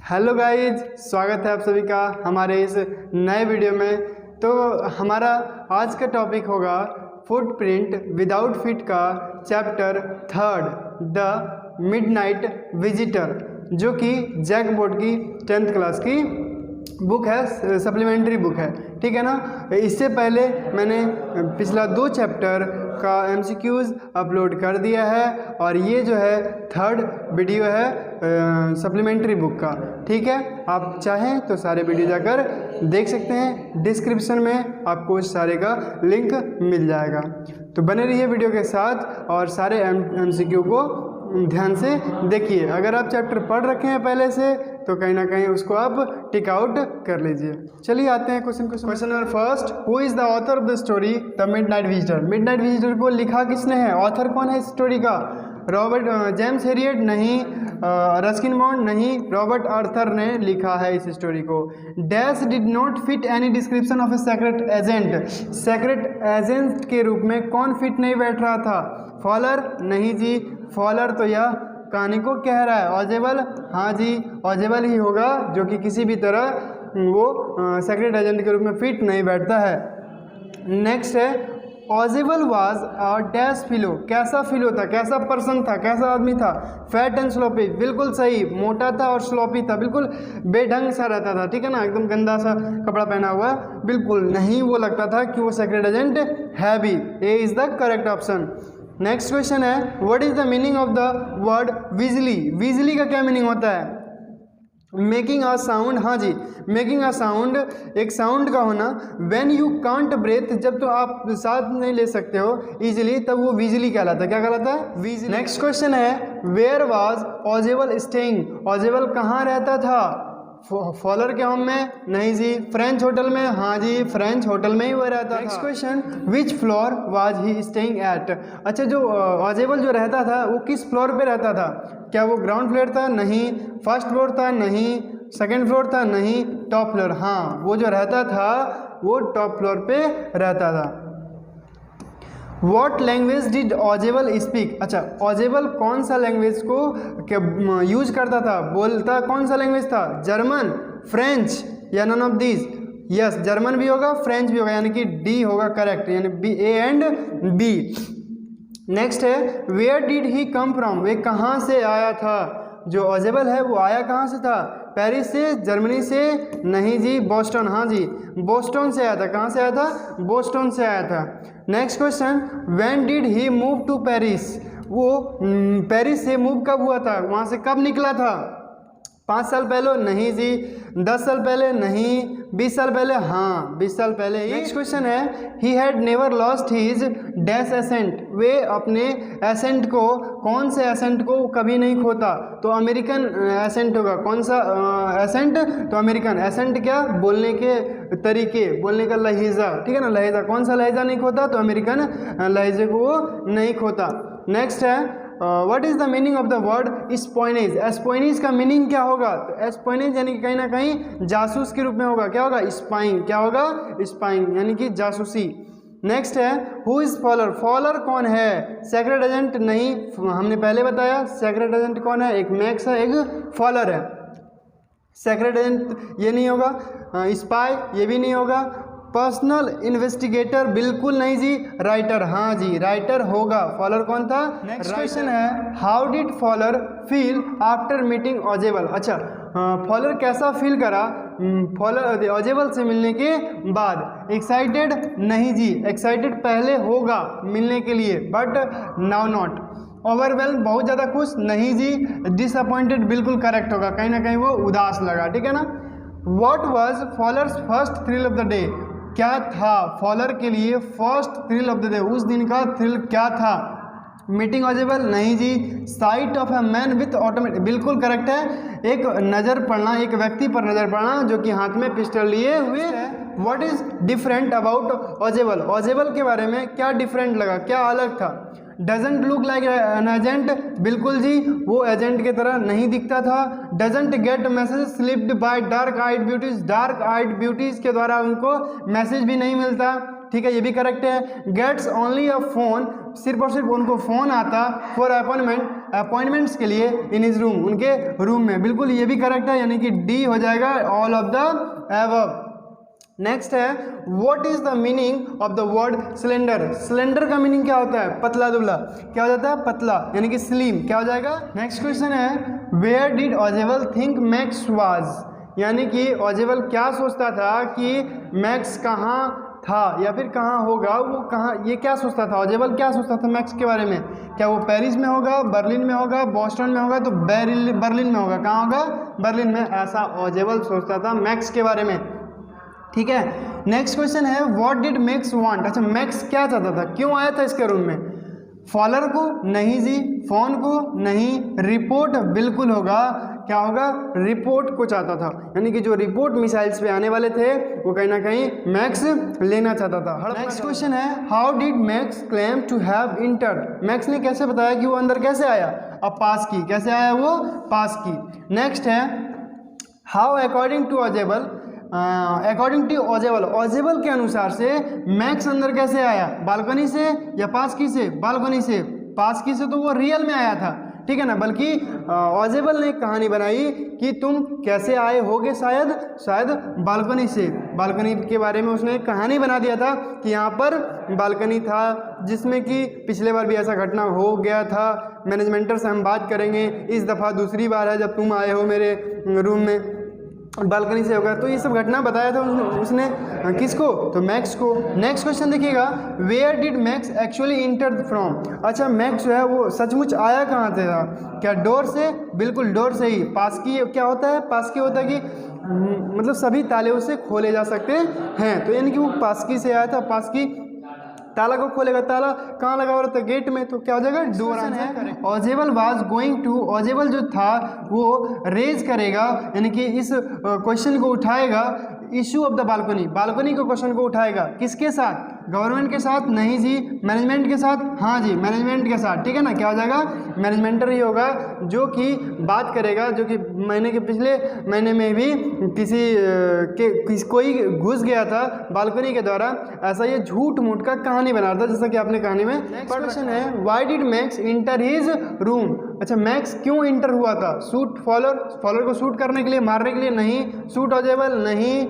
Hello guys, स्वागत है आप सभी का हमारे इस नए वीडियो में। तो हमारा आज का टॉपिक होगा फुटप्रिंट विदाउट फीट का चैप्टर 3 द मिडनाइट विजिटर, जो कि जैक बोर्ड की 10th क्लास की बुक है, सप्लीमेंट्री बुक है, ठीक है ना। इससे पहले मैंने पिछला 2 चैप्टर का MCQs अपलोड कर दिया है और ये जो है 3rd वीडियो है सप्लीमेंट्री बुक का, ठीक है। आप चाहें तो सारे वीडियो जाकर देख सकते हैं, डिस्क्रिप्शन में आपको इस सारे का लिंक मिल जाएगा। तो बने रहिए वीडियो के साथ और सारे MCQ को ध्यान से देखिए। अगर आप चैप्टर पढ़ रखे हैं पहले से तो कहीं ना कहीं उसको आप टिक आउट कर लीजिए। चलिए आते हैं question number first. Who is the author of the story the midnight visitor? Midnight visitor को लिखा किसने है? ऑथर कौन है इस स्टोरी का? रॉबर्ट जेम्स हैरियट नहीं, रस्किन बॉन्ड नहीं, रॉबर्ट आर्थर ने लिखा है इस स्टोरी को। Dash did not fit any description of a secret agent? Secret agent के रूप में कौन फिट नहीं बैठ रहा था? फॉलर नहीं जी, फॉलर तो यह कहानी को कह रहा है। ऑजेबल, हाँ जी ऑजेबल ही होगा, जो कि किसी भी तरह वो सेक्रेट एजेंट के रूप में फिट नहीं बैठता है। नेक्स्ट है ऑजेबल वाज अ डैश फिलो। कैसा फिलो था, कैसा पर्सन था, कैसा आदमी था? फैट एंड स्लोपी, बिल्कुल सही, मोटा था और स्लोपी था, बिल्कुल बेढंग सा रहता था, ठीक है ना, एकदम गंदा सा कपड़ा पहना हुआ, बिल्कुल नहीं वो लगता था कि वो सेक्रेट एजेंट है भी। A is the correct option. Next question है what is the meaning of the word wisely? Wisely का क्या मीनिंग होता है? मेकिंग अ साउंड, हाँ जी, मेकिंग अ साउंड, एक साउंड का होना। व्हेन यू कांट ब्रेथ, जब तो आप सांस नहीं ले सकते हो इजीली, तब वो विजली कहलाता है। क्या कहलाता है? विजली। नेक्स्ट क्वेश्चन है where was Ausable staying? Ausable कहाँ रहता था? फॉलर के होम में? नहीं जी। फ्रेंच होटल में? हाँ जी, फ्रेंच होटल में ही वो रहता था। Next question which floor was he staying at? अच्छा, जो ऑजेबल जो रहता था वो किस फ्लोर पे रहता था? क्या वो ग्राउंड फ्लोर था? नहीं। फर्स्ट फ्लोर था? नहीं। सेकंड फ्लोर था? नहीं। टॉप फ्लोर, हाँ, वो जो रहता था वो टॉप फ्लोर पे रहता था। What language did ऑजेबल speak? अच्छा, ऑजेबल कौन सा लैंग्वेज को यूज करता था, बोलता कौन सा लैंग्वेज था? जर्मन, फ्रेंच या none of these? Yes, German भी होगा, फ्रेंच भी होगा, यानी कि डी होगा करेक्ट, यानी B, A and B. Next है where did he come from? वे कहाँ से आया था? जो ऑजेबल है वो आया कहाँ से था? पेरिस से, जर्मनी से? नहीं जी, बोस्टन, हाँ जी, बोस्टन से आया था। कहाँ से आया था? बोस्टन से आया था। Next question when did he move to Paris? वो पेरिस से मूव कब हुआ था, वहाँ से कब निकला था? 5 साल पहले? नहीं जी। 10 साल पहले? नहीं। 20 साल पहले? हाँ, 20 साल पहले। नेक्स्ट क्वेश्चन है he had never lost his dash accent? वे अपने एसेंट को, कौन से एसेंट को कभी नहीं खोता? तो अमेरिकन एसेंट होगा। कौन सा एसेंट? तो अमेरिकन एसेंट। क्या? बोलने के तरीके, बोलने का लहजा, ठीक है ना, लहजा। कौन सा लहजा नहीं खोता? तो अमेरिकन लहजे को वो नहीं खोता। नेक्स्ट है what is the meaning of the word espionage? Espionage का मीनिंग क्या होगा? तो एस्पोइनेज यानी कि कहीं ना कहीं जासूस के रूप में होगा। क्या होगा? स्पाइंग। क्या होगा? स्पाइंग, यानी कि जासूसी। नेक्स्ट है हु इज फॉलर? फॉलर कौन है? सेक्रेट एजेंट नहीं, हमने पहले बताया सेक्रेट एजेंट कौन है, एक मैक्स है, एक फॉलर है। सेक्रेट एजेंट ये नहीं होगा, स्पाई ये भी नहीं होगा, पर्सनल इन्वेस्टिगेटर बिल्कुल नहीं जी, राइटर, हाँ जी राइटर होगा। फॉलर कौन था? नेक्स्ट क्वेश्चन है how did Fowler feel after meeting Ausable? अच्छा, फॉलर कैसा फील करा फॉलर ऑजेबल से मिलने के बाद? एक्साइटेड? नहीं जी, एक्साइटेड पहले होगा मिलने के लिए, बट नाउ नॉट। ओवरवेल्म, बहुत ज़्यादा खुश? नहीं जी। डिसअपॉइंटेड बिल्कुल करेक्ट होगा, कहीं ना कहीं वो उदास लगा, ठीक है ना। What was Fowler's first thrill of the day? क्या था फॉलर के लिए first thrill of the day, उस दिन का थ्रिल क्या था? मीटिंग ऑजेबल? नहीं जी। Sight of a man with automatic, बिल्कुल करेक्ट है, एक नज़र पड़ना, एक व्यक्ति पर नज़र पड़ना जो कि हाथ में पिस्टल लिए हुए है। What is different about Ausable? Ausable के बारे में क्या डिफरेंट लगा, क्या अलग था? Doesn't look like an agent? बिल्कुल जी, वो एजेंट की तरह नहीं दिखता था। Doesn't get message slipped by dark eyed beauties? Dark eyed beauties के द्वारा उनको मैसेज भी नहीं मिलता, ठीक है, ये भी करेक्ट है। Gets only a phone? सिर्फ और सिर्फ उनको फ़ोन आता फॉर अपॉइंटमेंट अपॉइंटमेंट्स के लिए इन हिज रूम, उनके रूम में। बिल्कुल ये भी करेक्ट है, यानी कि डी हो जाएगा, all of the above. Next है what is the meaning of the word cylinder. Cylinder का मीनिंग क्या होता है? पतला दुबला। क्या हो जाता है? पतला, यानी कि स्लिम। क्या हो जाएगा? नेक्स्ट क्वेश्चन है where did Ausable think Max was, यानी कि ऑजेबल क्या सोचता था कि मैक्स कहाँ था या फिर कहाँ होगा, वो कहाँ, ये क्या सोचता था? ऑजेबल क्या सोचता था मैक्स के बारे में? क्या वो पेरिस में होगा, बर्लिन में होगा, बॉस्टन में होगा? तो बर्लिन में होगा। कहाँ होगा? बर्लिन में। ऐसा ऑजेबल सोचता था मैक्स के बारे में। ठीक है, नेक्स्ट क्वेश्चन है व्हाट डिड मैक्स वांट। अच्छा, मैक्स क्या चाहता था, क्यों आया था इसके रूम में? फॉलोअर को? नहीं जी। फोन को? नहीं। रिपोर्ट? बिल्कुल होगा। क्या होगा? रिपोर्ट को चाहता था, यानी कि जो रिपोर्ट मिसाइल्स पे आने वाले थे वो कहीं ना कहीं मैक्स लेना चाहता था। नेक्स्ट क्वेश्चन है how did Max claim to have entered. Max ने कैसे बताया कि वो अंदर कैसे आया? अब पास की। कैसे आया वो? पास की। नेक्स्ट है how according to Ausable, according to Ausable, Ausable के अनुसार से मैक्स अंदर कैसे आया? बालकनी से या पास की से? बालकनी से। पास की से तो वो रियल में आया था, ठीक है ना, बल्कि ऑजेबल ने एक कहानी बनाई कि तुम कैसे आए होगे, शायद बालकनी से। बालकनी के बारे में उसने एक कहानी बना दिया था कि यहाँ पर बालकनी था, जिसमें कि पिछले बार भी ऐसा घटना हो गया था। मैनेजमेंटर से हम बात करेंगे, इस दफ़ा दूसरी बार है जब तुम आए हो मेरे रूम में, बालकनी से होगा। तो ये सब घटना बताया था उसने किसको? तो मैक्स को। नेक्स्ट क्वेश्चन देखिएगा where did Max actually enter from. अच्छा, मैक्स जो है वो सचमुच आया कहाँ से था? क्या डोर से? बिल्कुल डोर से ही। पास की क्या होता है? पास की होता है कि मतलब सभी ताले उसे खोले जा सकते हैं, तो यानी कि वो पास की से आया था। पास की ताला को खोलेगा, ताला कहाँ लगा हुआ रहता है? गेट में, तो क्या हो जाएगा? Door answer. Ausable was going to, Ausable जो था वो रेज करेगा, यानी कि इस क्वेश्चन को उठाएगा, issue of the balcony, balcony के क्वेश्चन को उठाएगा। किसके साथ? गवर्नमेंट के साथ? नहीं जी। मैनेजमेंट के साथ? हाँ जी, मैनेजमेंट के साथ, ठीक है ना। क्या हो जाएगा? मैनेजमेंटर ही होगा जो कि बात करेगा, जो कि महीने के पिछले महीने में भी कोई घुस गया था बालकनी के द्वारा, ऐसा ये झूठ मूठ का कहानी बना रहा था, जैसा कि आपने कहानी में। क्वेश्चन है why did max inter his room. अच्छा, मैक्स क्यों इंटर हुआ था? शूट फॉलोअर को शूट करने के लिए, मारने के लिए? नहीं। शूट ऑजेबल? नहीं।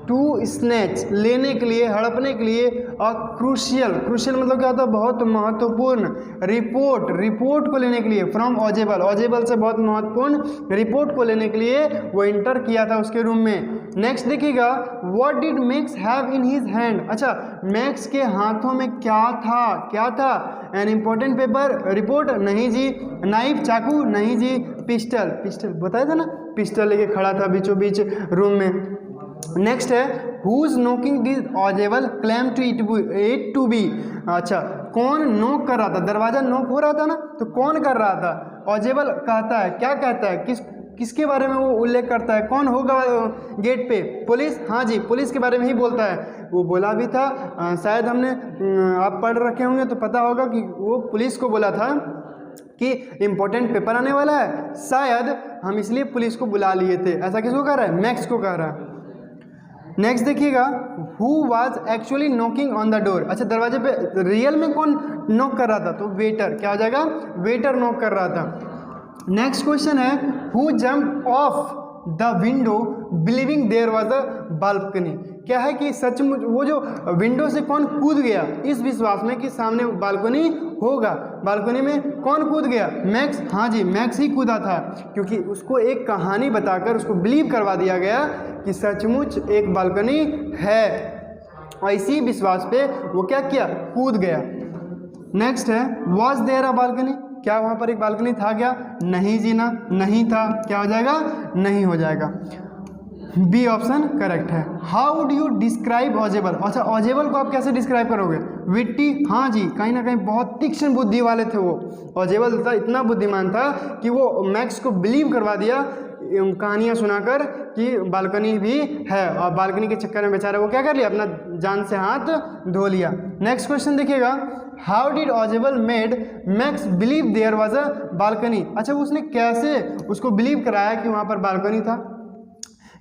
टू स्नैच, लेने के लिए, हड़पने के लिए। और क्रूशियल मतलब क्या होता है? बहुत महत्वपूर्ण। रिपोर्ट को लेने के लिए। फ्रॉम ऑजेबल से बहुत महत्वपूर्ण रिपोर्ट को लेने के लिए वो इंटर किया था उसके रूम में। नेक्स्ट देखिएगा what did max have in his hand. अच्छा, मैक्स के हाथों में क्या था? An important paper? रिपोर्ट? नहीं जी। नाइफ? चाकू? नहीं जी। पिस्टल बताया था ना, पिस्टल लेके खड़ा था बीचों बीच रूम में। नेक्स्ट है who's knocking did Ausable claim to it to be. अच्छा, कौन नोक कर रहा था? दरवाजा नोक हो रहा था ना, तो कौन कर रहा था? ऑजेबल कहता है, क्या कहता है? किसके बारे में वो उल्लेख करता है? कौन होगा गेट पे? पुलिस? हाँ जी, पुलिस के बारे में ही बोलता है। वो बोला भी था, शायद हमने आप पढ़ रखे होंगे तो पता होगा कि वो पुलिस को बोला था कि इम्पोर्टेंट पेपर आने वाला है, शायद हम इसलिए पुलिस को बुला लिए थे। ऐसा किसको कह रहा है? मैक्स को कह रहा है। नेक्स्ट देखिएगा who was actually knocking on the door. अच्छा, दरवाजे पे रियल में कौन नॉक कर रहा था? तो वेटर। क्या हो जाएगा? वेटर नॉक कर रहा था। नेक्स्ट क्वेश्चन है who jumped off the window believing there was a balcony. क्या है कि सचमुच वो जो विंडो से कौन कूद गया इस विश्वास में कि सामने बालकनी होगा। बालकनी में कौन कूद गया? मैक्स। हाँ जी, मैक्स ही कूदा था, क्योंकि उसको एक कहानी बताकर उसको बिलीव करवा दिया गया कि सचमुच एक बालकनी है, और इसी विश्वास पे वो क्या किया? कूद गया। नेक्स्ट है वॉज देयर अ बालकनी। क्या वहाँ पर एक बालकनी था क्या? नहीं जी ना, नहीं था। क्या हो जाएगा? नहीं हो जाएगा। बी ऑप्शन करेक्ट है। How would you describe ऑजेबल। अच्छा, ऑजेबल को आप कैसे डिस्क्राइब करोगे? विट्टी? हाँ जी, कहीं ना कहीं बहुत तीक्ष्ण बुद्धि वाले थे वो। ऑजेबल था, इतना बुद्धिमान था कि वो मैक्स को बिलीव करवा दिया कहानियाँ सुनाकर कि बालकनी भी है, और बालकनी के चक्कर में बेचारा वो क्या कर लिया? अपना जान से हाथ धो लिया। नेक्स्ट क्वेश्चन देखिएगा how did Ausable made Max believe there was a balcony. अच्छा, उसने कैसे उसको बिलीव कराया कि वहाँ पर बालकनी था?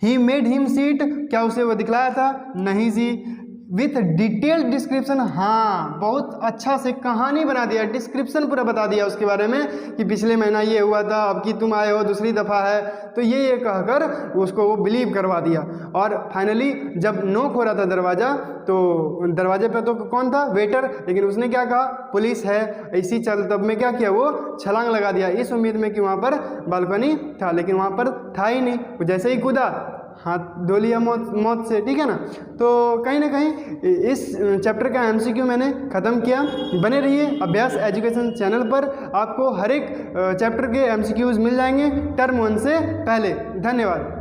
He made him seat. क्या उसे वो दिखलाया था? नहीं जी। With detailed description. हाँ, बहुत अच्छा से कहानी बना दिया, डिस्क्रिप्शन पूरा बता दिया उसके बारे में कि पिछले महीना ये हुआ था, अब कि तुम आए हो दूसरी दफ़ा है, तो ये कहकर उसको वो बिलीव करवा दिया। और फाइनली जब नॉक हो रहा था दरवाज़ा, तो दरवाजे पे तो कौन था, वेटर, लेकिन उसने क्या कहा, पुलिस है, इसी चल तब में क्या किया, वो छलांग लगा दिया इस उम्मीद में कि वहाँ पर बालकनी था, लेकिन वहाँ पर था ही नहीं। वो जैसे ही कूदा हाथ धो लिया मौत से, ठीक है ना। तो कहीं ना कहीं इस चैप्टर का एमसीक्यू मैंने ख़त्म किया। बने रहिए अभ्यास एजुकेशन चैनल पर, आपको हर एक चैप्टर के एमसीक्यूज़ मिल जाएंगे टर्म 1 से पहले। धन्यवाद।